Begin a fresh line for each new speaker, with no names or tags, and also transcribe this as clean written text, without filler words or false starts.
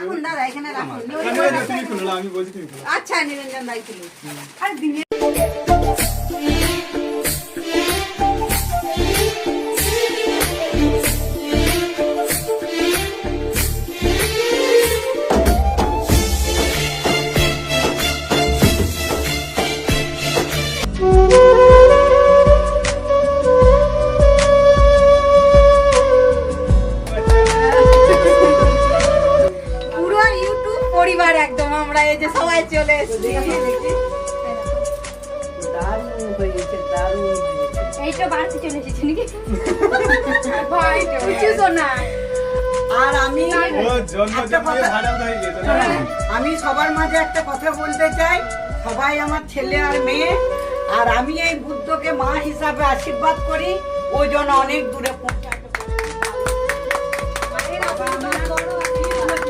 রাখুন দাদা, এখানে রাখুন। আচ্ছা নিরঞ্জন দাই তুলুন। আর দিনে পরিবার একদম আমরা এই যে সবাই চলে এসেছি।
এইটা বাড়তি চলে এসেছে নাকি ভাই কিছু তো না।
আর আমি সবার মাঝে একটা কথা বলতে চাই, সবাই আমার ছেলে আর মেয়ে, আর আমি এই বুদ্ধকে মা হিসাবে আশীর্বাদ করি, ওই জন্য অনেক দূরে